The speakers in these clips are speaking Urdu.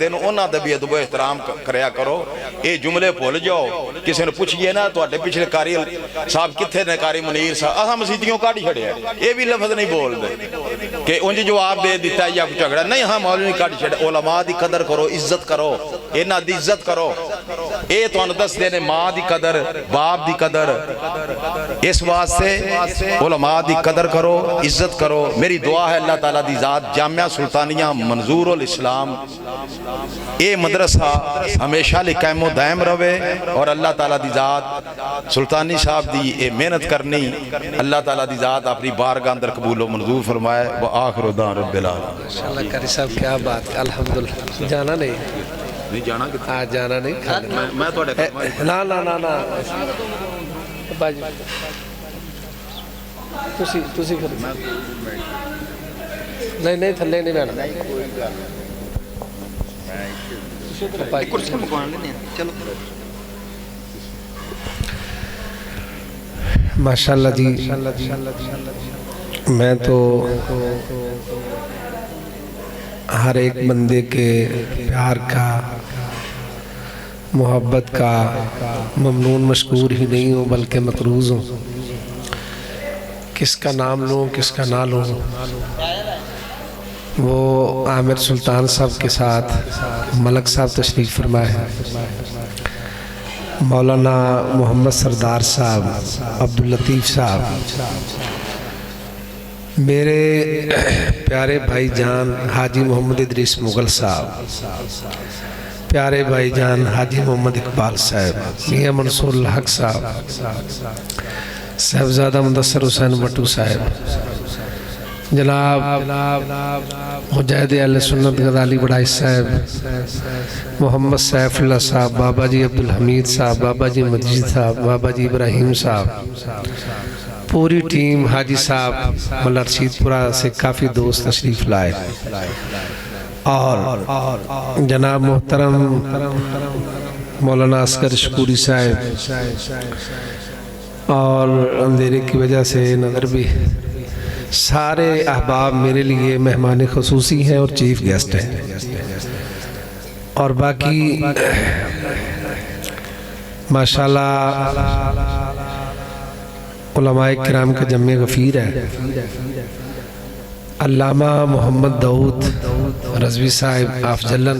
دن انہاں دا بھی ادب و احترام کریا کرو. اے جملے بھول جاؤ. کسی نے پوچھئے نا تو اٹھے پچھلے قاری صاحب کتھے نے قاری منیر صاحب اساں مسیتیوں کاڑی چھڑے ہیں. اے بھی لفظ نہیں بول دے کہ انجی جواب دے دیتا ہے یا کچھ جھگڑا نہیں. ہاں مولوی کاڑی چھڑے. علماء دی قدر کرو, عزت کرو, انہاں دی عزت کرو. اے تو انہاں دس دینے ماں دی قدر, باپ دی قدر. اس واسطے علماء دی قدر کرو, عزت کرو. میری دعا ہے اللہ تعالیٰ دی ذات جامعہ سلطانیہ منظور الاسلام اے مدرسہ ہمیشہ لئے قائم و دائم روے. اور اللہ تعالیٰ دی ذات سلطانی صاحب دی اے محنت کرنی اللہ تعالیٰ دی ذات اپنی بارگاہ اندر قبول و منظور فرمائے. وآخر دعوانا رب العالمین. ماشاءاللہ قاری صاحب کیا بات ہے. الحمدللہ. جانا نہیں جانا کتنا آج جانا نہیں. میں تو نا نا نا نا باجی تسی کھڑے نہیں تھلے نہیں بینا. ماشاءاللہ جی میں تو ہر ایک بندے کے پیار کا, محبت کا ممنون مشکور ہی نہیں ہوں بلکہ مقروض ہوں. کس کا نام لوں کس کا نہ لوں. وہ عامر سلطان صاحب کے ساتھ ملک صاحب تشریف فرما ہے, مولانا محمد سردار صاحب, عبداللطیف صاحب, میرے پیارے بھائی جان حاجی محمد ادریس مغل صاحب, پیارے بھائی جان حاجی محمد اقبال صاحب, میاں منصور الحق صاحب, صاحبزادہ مدثر حسین بٹو صاحب, جناب مجاہد اہل سنت غزالی بڑائی صاحب, محمد سیف اللہ صاحب, بابا جی عبدالحمید صاحب, بابا جی مجید صاحب, بابا جی ابراہیم صاحب, پوری ٹیم, حاجی صاحب ملا رشید پورہ سے کافی دوست تشریف لائے, اور جناب محترم مولانا اصغر شکوری صاحب, اور اندھیرے کی وجہ سے نظر بھی, سارے احباب میرے لیے مہمان خصوصی ہیں اور چیف گیسٹ ہیں. اور باقی ماشاءاللہ علماء کرام کا جمع غفیر ہے. علامہ محمد داؤد رضوی صاحب آف جلن,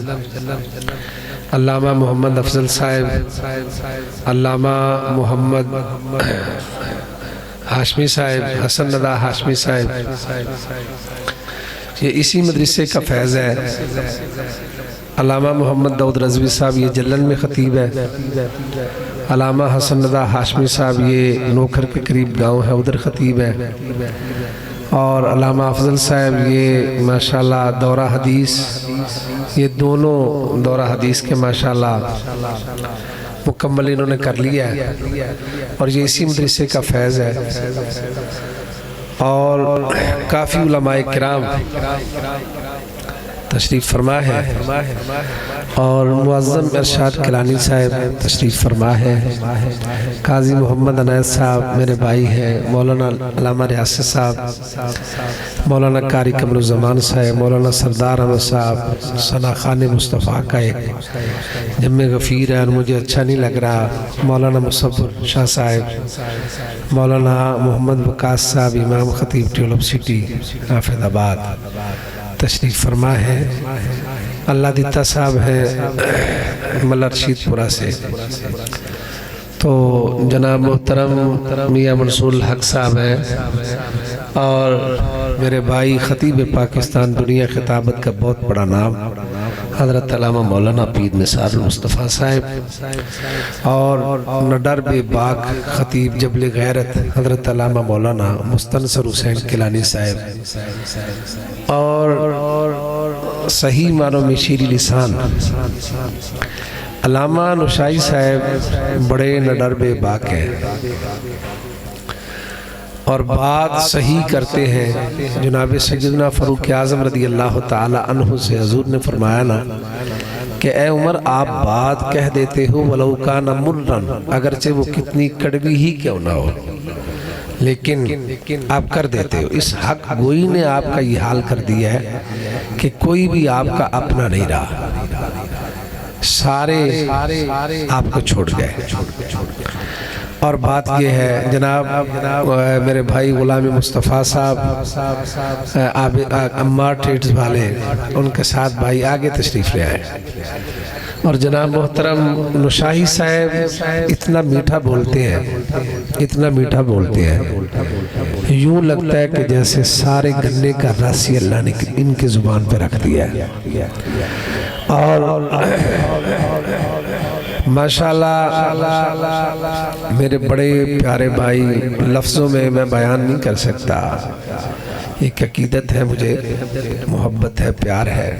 علامہ محمد افضل صاحب, علامہ محمد ہاشمی صاحب, حسن ندا ہاشمی صاحب, یہ اسی مدرسے کا فیض ہے. علامہ محمد داؤد رضوی صاحب یہ جلن میں خطیب ہے. علامہ حسن ندا ہاشمی صاحب یہ نوکھر کے قریب گاؤں ہے ادھر خطیب ہے. اور علامہ افضل صاحب یہ ماشاءاللہ دورہ حدیث, یہ دونوں دورہ حدیث کے ماشاءاللہ مکمل انہوں نے کر لیا ہے, اور یہ اسی مدرسے کا فیض ہے. اور کافی علماء کرام تشریف فرما ہے, اور معظم ارشاد کلانی صاحب تشریف فرما ہے. قاضی محمد عنایت صاحب میرے بھائی ہیں, مولانا علامہ ریاست صاحب, مولانا قاری قمر الزمان صاحب, مولانا سردار احمد صاحب, ثنا خان مصطفیٰ کا ایک جمع غفیر ہے اور مجھے اچھا نہیں لگ رہا. مولانا مصبر شاہ صاحب, مولانا محمد وقاص صاحب امام خطیب ٹیولپ سٹی حافظ آباد تشریف فرما ہے. اللہ دیتا صاحب ہے ملا رشید پورہ سے. تو جناب محترم میاں منصور الحق صاحب ہے, اور میرے بھائی خطیب پاکستان دنیا خطابت کا بہت بڑا نام حضرت علامہ مولانا پیر نثار المصطفیٰ صاحب, اور نڈر بے باک خطیب جبل غیرت حضرت علامہ مولانا مستنصر حسین کلانی صاحب, اور صحیح معنوں میں شیریں لسان علامہ نشائی صاحب بڑے نڈر بے باک ہیں اور بات صحیح کرتے ہیں. جناب سیدنا فاروق اعظم رضی اللہ تعالی عنہ سے حضور نے فرمایا نا کہ اے عمر آپ بات کہہ دیتے ہو ولو کان مرن, اگرچہ وہ کتنی کڑوی ہی کیوں نہ ہو, لیکن آپ کر دیتے ہو. اس حق گوئی نے آپ کا یہ حال کر دیا ہے کہ کوئی بھی آپ کا اپنا نہیں رہا. سارے آپ کو چھوڑ گئے. اور بات یہ ہے جناب میرے بھائی غلام مصطفیٰ صاحب عمار ٹریڈز والے، ان کے ساتھ بھائی آگے تشریف لے آئے. اور جناب محترم نشاہی صاحب اتنا میٹھا بولتے ہیں، اتنا میٹھا بولتے ہیں، یوں لگتا ہے کہ جیسے سارے گنے کا رس ہی اللہ نے ان کی زبان پہ رکھ دیا ہے. اور ماشاءاللہ میرے بڑے پیارے بھائی، لفظوں میں میں بیان نہیں کر سکتا. ایک عقیدت ہے، مجھے محبت ہے، پیار ہے.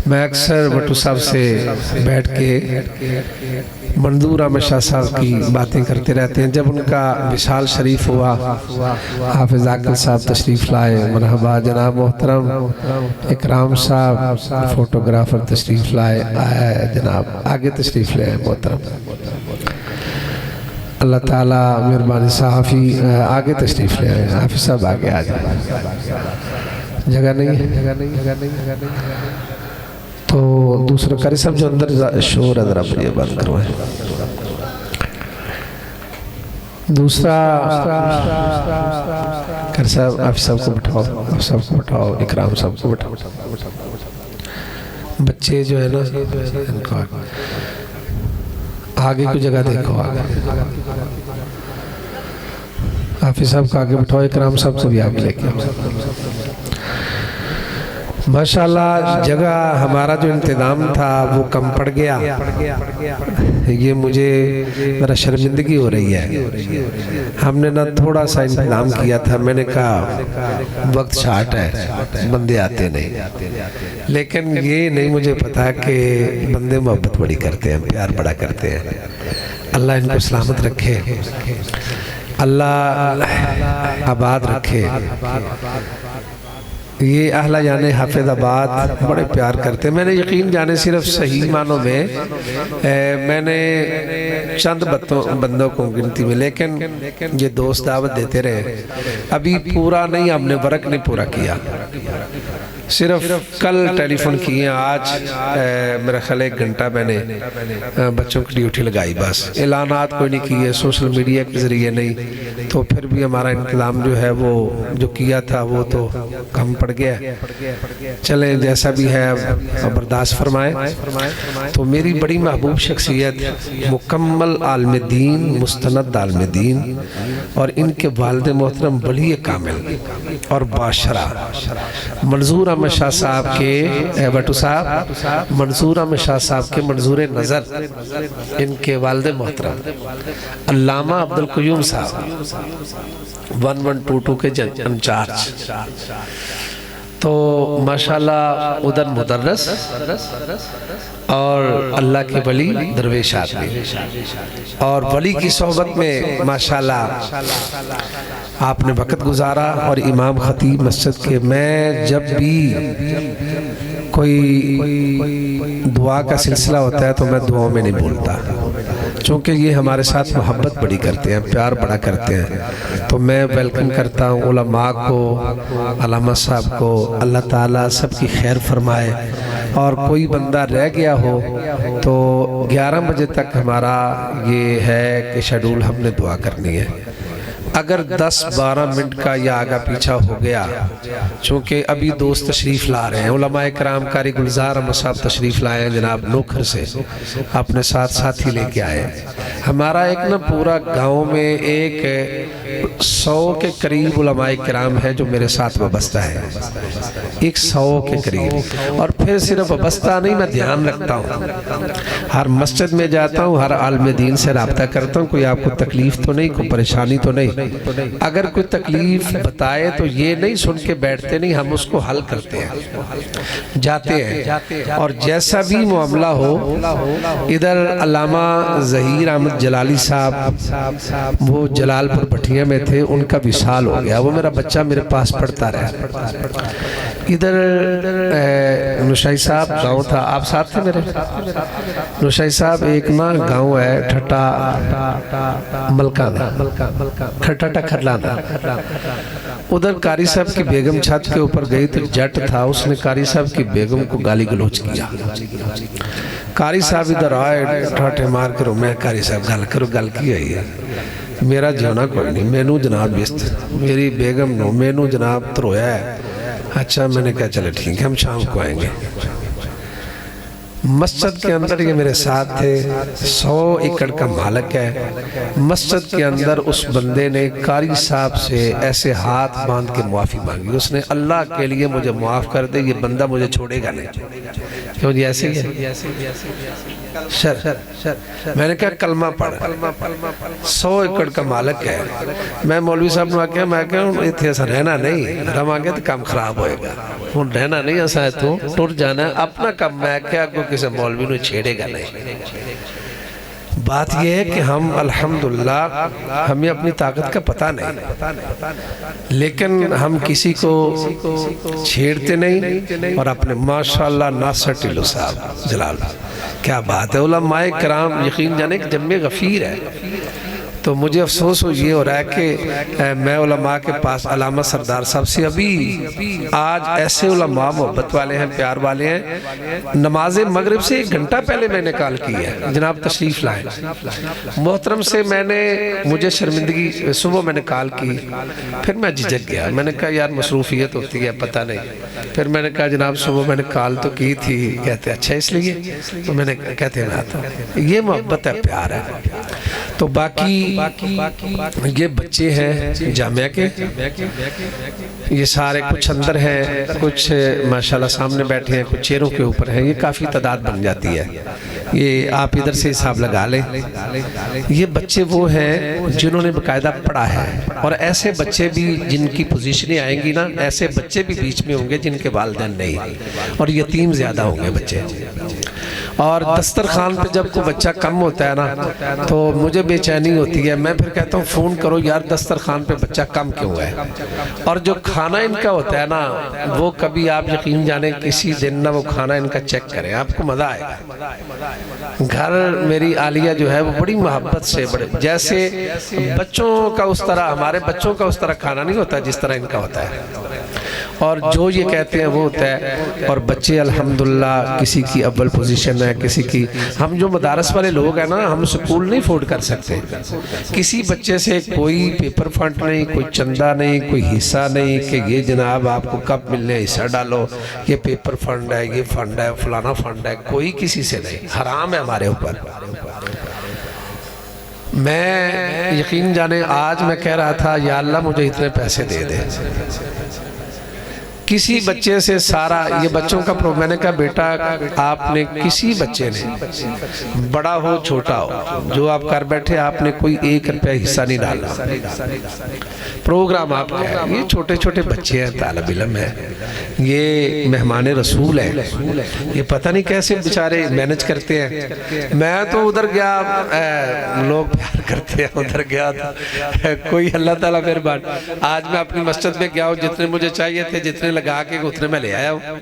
میں اکثر بٹو صاحب سے بیٹھ کے منظور احمد شاہ صاحب کی باتیں کرتے رہتے ہیں. جب ان کا وصال شریف ہوا، حافظ عاقل صاحب تشریف لائے، مرحبا. جناب محترم اکرام صاحب فوٹوگرافر تشریف لائے، آئے جناب آگے تشریف لے محترم. اللہ تعالیٰ مہربانی. صحافی آگے تشریف لے آئے، حافظ صاحب آگے آ جائیں. جگہ نہیں تو دوسرا قاری صاحب جو اندر شور ہے ذرا یہ بند کروائیں. دوسرا قاری صاحب حافظ صاحب کو بٹھاؤ، حافظ صاحب کو بٹھاؤ، اکرام صاحب کو بٹھاؤ. بچے جو ہے نا ان کو آگے کو جگہ دیکھو. حافظ صاحب کو آگے بٹھاؤ، اکرام صاحب کو بھی آگے لے کے. ماشاءاللہ جگہ ہمارا جو انتظام تھا وہ کم پڑ گیا. یہ مجھے میرا شرمندگی ہو رہی ہے. ہم نے نہ تھوڑا سا انتظام کیا تھا. میں نے کہا وقت شارٹ ہے، بندے آتے نہیں. لیکن یہ نہیں مجھے پتا کہ بندے محبت بڑی کرتے ہیں، پیار بڑا کرتے ہیں. اللہ ان کو سلامت رکھے، اللہ آباد رکھے. یہ اہل جانے حافظ آباد بڑے پیار کرتے ہیں. میں نے یقین جانے صرف صحیح معنوں میں میں نے چند بندوں کو گنتی میں، لیکن یہ دوست دعوت دیتے رہے. ابھی پورا نہیں، ہم نے ورق نہیں پورا کیا. صرف کل ٹیلی فون کیے. آج میرا خیال 1 گھنٹہ میں نے بچوں کی ڈیوٹی لگائی. بس اعلانات کوئی نہیں کیے، سوشل میڈیا کے ذریعے نہیں. تو پھر بھی ہمارا انتظام جو ہے وہ جو کیا تھا وہ تو کم پڑ گیا. چلیں جیسا بھی ہے برداشت فرمائیں. تو میری بڑی محبوب شخصیت، مکمل عالم دین، مستند عالم دین، اور ان کے والد محترم ولی کامل اور باشرہ منظور احمد شاہ صاحب کے بٹو صاحب، منظور احمد شاہ صاحب کے منظور نظر، ان کے والد محترم علامہ عبدالقیوم صاحب 1122 کے انچارج. تو ماشاءاللہ ادھر مدرس اور اللہ کے ولی درویش آدمی، اور ولی کی صحبت میں ماشاءاللہ آپ نے وقت گزارا. اور امام خطیب مسجد کے، میں جب بھی کوئی دعا کا سلسلہ ہوتا ہے تو میں دعاؤں میں نہیں بولتا، چونکہ یہ ہمارے ساتھ محبت بڑی کرتے ہیں، پیار بڑا کرتے ہیں. تو میں ویلکم کرتا ہوں علماء کو، علامہ صاحب کو. اللہ تعالیٰ سب کی خیر فرمائے. اور کوئی بندہ رہ گیا ہو تو 11 بجے تک ہمارا یہ ہے کہ شیڈول ہم نے دعا کرنی ہے. اگر 10-12 منٹ کا یا آگا پیچھا ہو گیا، چونکہ ابھی دوست تشریف لا رہے ہیں، علماء کرام قاری گلزار احمد صاحب تشریف لائے ہیں جناب نوکھر سے، اپنے ساتھ ساتھی لے کے آئے. ہمارا ایک نا پورا گاؤں میں 100 کے قریب علماء کرام ہیں جو میرے ساتھ وابستہ ہیں، 100 کے قریب. اور پھر صرف وابستہ نہیں، میں دھیان رکھتا ہوں، ہر مسجد میں جاتا ہوں، ہر عالم دین سے رابطہ کرتا ہوں. کوئی آپ کو تکلیف تو نہیں، کوئی پریشانی تو نہیں. اگر کوئی تکلیف بتائے تو یہ نہیں سن کے بیٹھتے نہیں، ہم اس کو حل کرتے ہیں، جاتے ہیں. اور جیسا بھی معاملہ ہو، ادھر علامہ ظہیر احمد جلالی صاحب وہ جلال پور بٹھیا میں تھے، ان کا وصال ہو گیا، وہ میرا بچہ میرے پاس پڑھتا رہا۔ ادھر نوشائی صاحب گاؤں تھا، آپ ساتھ تھے میرے؟ نوشائی صاحب ایک نا گاؤں ہے ٹھٹا ملکانہ، ٹھٹا کھرلانا، ادھر قاری صاحب کی بیگم چھت کے اوپر گئی تو جٹ تھا، اس نے قاری صاحب کی بیگم کو گالی گلوچ کیا۔ قاری صاحب ادھر آئے ٹھاٹے مار کرو، میں قاری صاحب گل کرو، گل کی آئی ہے میرا جیونا کوئی نہیں، مینو جناب بیست میری بیگم نو مینو جناب ترویا ہے۔ اچھا میں نے کہا چلے ٹھیک ہے ہم شام کو آئیں گے۔ مسجد کے اندر یہ میرے ساتھ تھے، 100 ایکڑ کا مالک ہے۔ مسجد کے اندر اس بندے نے قاری صاحب سے ایسے ہاتھ باندھ کے معافی مانگی، اس نے اللہ کے لیے مجھے معاف کر دے، یہ بندہ مجھے چھوڑے گا نہیں۔ کیوں جی ایسے ہی ہے؟ میں نے کہا کلمہ پڑھ، 100 ایکڑ کا مالک ہے۔ میں مولوی صاحب نے آکے میں کہا اتھے ایسا رہنا نہیں، رہا مانگے تو کام خراب ہوئے گا، رہنا نہیں ایسا ہے تو ٹور جانا ہے اپنا کام، میں کہا کوئی کسی مولوی نے چھیڑے گا نہیں۔ بات یہ ہے کہ ہم الحمدللہ ہمیں اپنی طاقت کا پتہ نہیں، لیکن ہم کسی کو چھیڑتے نہیں، اور اپنے ماشاءاللہ ناصر ٹلو صاحب جلال کیا بات ہے، علماء کرام یقین جانے کہ جنب غفیر ہے۔ تو مجھے افسوس یہ ہو رہا ہے کہ میں علماء کے پاس علامہ سردار صاحب سے ابھی آج ایسے علماء محبت والے ہیں، پیار والے ہیں، نماز مغرب سے 1 گھنٹہ پہلے میں نے کال کی ہے جناب تشریف لائیں۔ محترم سے میں نے مجھے شرمندگی صبح میں نے کال کی، پھر میں جھجک گیا، میں نے کہا یار مصروفیت ہوتی ہے پتہ نہیں، پھر میں نے کہا جناب صبح میں نے کال تو کی تھی، کہتے اچھا اس لیے، تو میں نے کہتے میں آتا ہوں۔ یہ محبت ہے، پیار ہے۔ تو باقی یہ بچے ہیں جامعہ کے، یہ سارے کچھ اندر ہیں، کچھ ماشاءاللہ سامنے بیٹھے ہیں، کچھ چیروں کے اوپر ہیں، یہ کافی تعداد بن جاتی ہے۔ یہ آپ ادھر سے حساب لگا لیں، یہ بچے وہ ہیں جنہوں نے باقاعدہ پڑھا ہے، اور ایسے بچے بھی جن کی پوزیشنیں آئیں گی نا، ایسے بچے بھی بیچ میں ہوں گے جن کے والدین نہیں، اور یتیم زیادہ ہوں گے بچے۔ اور دسترخوان پہ جب کوئی بچہ کم ہوتا ہے نا تو مجھے بے چینی ہوتی ہے، میں پھر کہتا ہوں فون کرو یار دسترخوان پہ بچہ کم کیوں ہے۔ اور جو کھانا ان کا ہوتا ہے نا وہ کبھی آپ یقین جانے کسی دن نہ وہ کھانا ان کا چیک کریں، آپ کو مزہ آئے گا۔ گھر میری عالیہ جو ہے وہ بڑی محبت سے، بڑے جیسے بچوں کا اس طرح، ہمارے بچوں کا اس طرح کھانا نہیں ہوتا جس طرح ان کا ہوتا ہے، اور جو یہ کہتے ہیں وہ ہوتا ہے۔ اور بچے الحمدللہ کسی کی اول پوزیشن ہے، کسی کی، ہم جو مدارس والے لوگ ہیں نا ہم سکول نہیں افورڈ کر سکتے، کسی بچے سے کوئی پیپر فنڈ نہیں، کوئی چندہ نہیں، کوئی حصہ نہیں کہ یہ جناب آپ کو کب ملنے حصہ ڈالو، یہ پیپر فنڈ ہے، یہ فنڈ ہے، فلانا فنڈ ہے، کوئی کسی سے نہیں، حرام ہے ہمارے اوپر۔ میں یقین جانے آج میں کہہ رہا تھا یا اللہ مجھے اتنے پیسے دے دے، کسی بچے سے سارا یہ بچوں کا میں نے کہا بیٹا آپ نے کسی بچے نے بڑا ہو چھوٹا ہو جو آپ کر بیٹھے آپ نے کوئی 1 روپے حصہ نہیں ڈالا، پروگرام آپ کا ہے، یہ چھوٹے چھوٹے بچے ہیں، طالب علم ہیں، یہ مہمان رسول ہیں، یہ پتہ نہیں کیسے بیچارے مینج کرتے ہیں۔ میں تو ادھر گیا، لوگ پیار کرتے ہیں، ادھر گیا کوئی اللہ تعالیٰ مہربان، آج میں اپنی مسجد میں گیا ہوں، جتنے مجھے چاہیے تھے جتنے لگا کے اتنے میں لے آیا ہوں،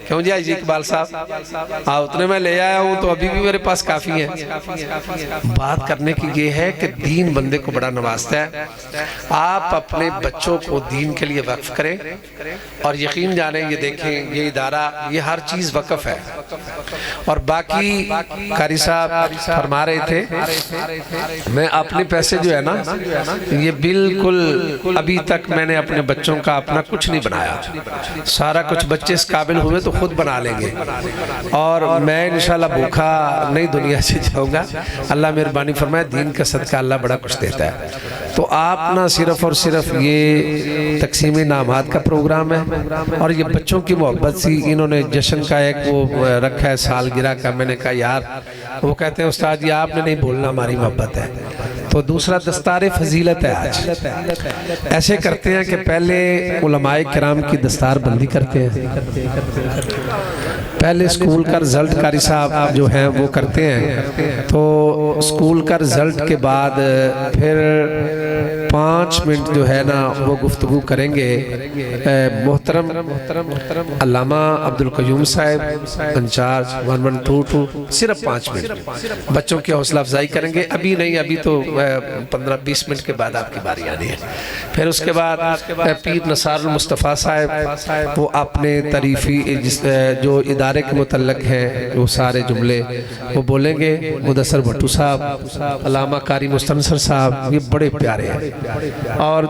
کیوں جی آئی اقبال صاحب اتنے میں لے آیا ہوں، تو ابھی بھی میرے پاس کافی ہے۔ بات کرنے کی یہ ہے کہ دین بندے کو بڑا نوازتا ہے، آپ اپنے بچوں کو دین کے لیے وقف کریں، اور یقین جانیں یہ دیکھیں یہ ادارہ یہ ہر چیز وقف ہے۔ اور باقی قاری صاحب فرما رہے تھے میں اپنے پیسے جو ہے نا یہ بالکل ابھی تک میں نے اپنے بچوں کا اپنا کچھ نہیں بنایا، سارا کچھ بچے اس قابل ہوئے تو خود بنا لیں گے، اور میں انشاءاللہ بھوکا نہیں دنیا سے جاؤں گا، اللہ مہربانی فرمائے، دین کا صدقہ اللہ بڑا کچھ دیتا ہے۔ تو آپ نہ صرف اور صرف یہ تقسیم انعامات کا پروگرام ہے، اور یہ بچوں کی محبت سی، انہوں نے جشن کا ایک وہ رکھا ہے سالگرہ کا، میں نے کہا یار وہ کہتے ہیں استاد یہ آپ نے نہیں بولنا ہماری محبت ہے، تو دوسرا دستار فضیلت ہے۔ آج ایسے کرتے ہیں کہ پہلے علماء کرام کی دستار بندی کرتے ہیں، پہلے اسکول کا رزلٹ قاری صاحب جو ہیں وہ کرتے ہیں، تو اسکول کا رزلٹ کے بعد پھر 5 منٹ جو ہے نا وہ گفتگو کریں گے محترم علامہ عبدالقیوم صاحب انچارج 1122، صرف 5 منٹ بچوں کی حوصلہ افزائی کریں گے. ابھی نہیں، ابھی تو 15-20 منٹ کے بعد آپ کی باری آنی ہے. پھر اس کے بعد پیر نثار المصطفیٰ صاحب وہ اپنے تعریفی جو ادارے کے متعلق ہیں وہ سارے جملے وہ بولیں گے. مدثر بھٹو صاحب، علامہ قاری مستنصر صاحب، یہ بڑے پیارے ہیں. اور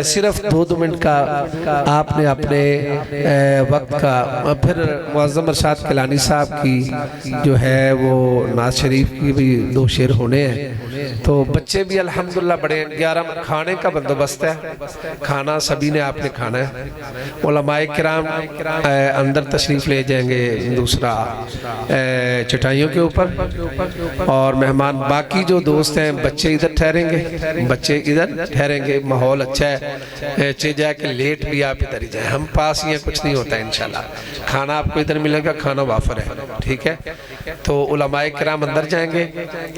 صرف 2 منٹ کا آپ نے اپنے وقت کا. پھر معظم ارشاد کیلانی صاحب کی جو ہے وہ نعت شریف کی بھی 2 شعر ہونے ہیں. تو بچے بھی الحمدللہ بڑے. 11 کھانے کا بندوبست ہے، کھانا سبھی نے آپ نے کھانا ہے. علماء کرام اندر تشریف لے جائیں گے دوسرا چٹائیوں کے اوپر، اور مہمان باقی جو دوست ہیں بچے ادھر ٹھہریں گے، بچے ادھر ٹھہریں گے. ماحول اچھا ہے، چہ جائے کہ لیٹ بھی آپ ادھر ہی جائیں. ہم پاس ہی ہیں، کچھ نہیں ہوتا ہے انشاءاللہ. کھانا آپ کو ادھر ملے گا، کھانا وافر ہے، ٹھیک ہے. تو علماء کرام اندر جائیں گے،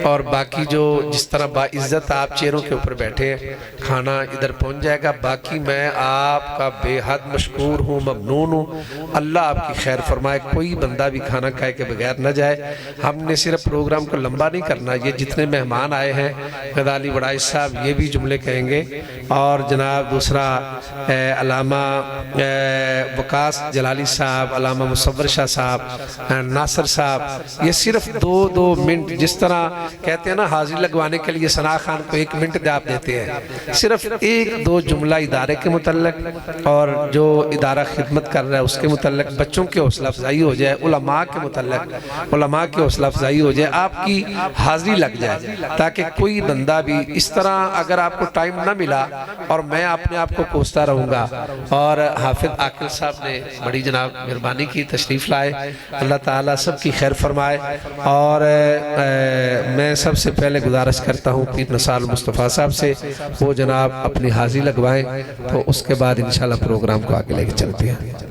اور باقی جو جس طرح باعزت آپ چیروں کے اوپر بیٹھے ہیں کھانا ادھر پہنچ جائے گا. باقی میں آپ کا بے حد مشکور ہوں، ممنون ہوں. اللہ آپ کی خیر فرمائے. کوئی بندہ بھی کھانا کھائے کے بغیر نہ جائے. ہم نے صرف پروگرام کو لمبا نہیں کرنا. یہ جتنے مہمان آئے ہیں، غزالی وڑائش صاحب یہ بھی جملے کہیں گے، اور جناب دوسرا علامہ وقاص جلالی صاحب، علامہ مصور شاہ صاحب، ناصر صاحب. یہ صرف 2 منٹ، جس طرح کہتے ہیں نا حاضری لگوانے کے لیے ثنا خان کو 1 منٹ آپ دیتے ہیں. صرف 1-2 جملہ ادارے کے متعلق اور جو ادارہ خدمت کر رہا ہے اس کے متعلق، بچوں کی حوصلہ افزائی ہو جائے، علماء کے متعلق علماء کی حوصلہ افزائی ہو جائے، آپ کی حاضری لگ جائے، تاکہ کوئی بندہ بھی اس طرح اگر آپ کو ٹائم نہ ملا اور میں اپنے آپ کو کوستا رہوں گا. اور حافظ عاقل صاحب نے بڑی جناب مہربانی کی، تشریف لائے. اللہ تعالیٰ سب کی خیر فرمائے. اور میں سب سے پہلے گزارش کرتا ہوں پیر نثار المصطفیٰ صاحب سے، وہ جناب اپنی حاضری لگوائیں، تو اس کے بعد انشاءاللہ پروگرام کو آگے لے کے چلتے ہیں.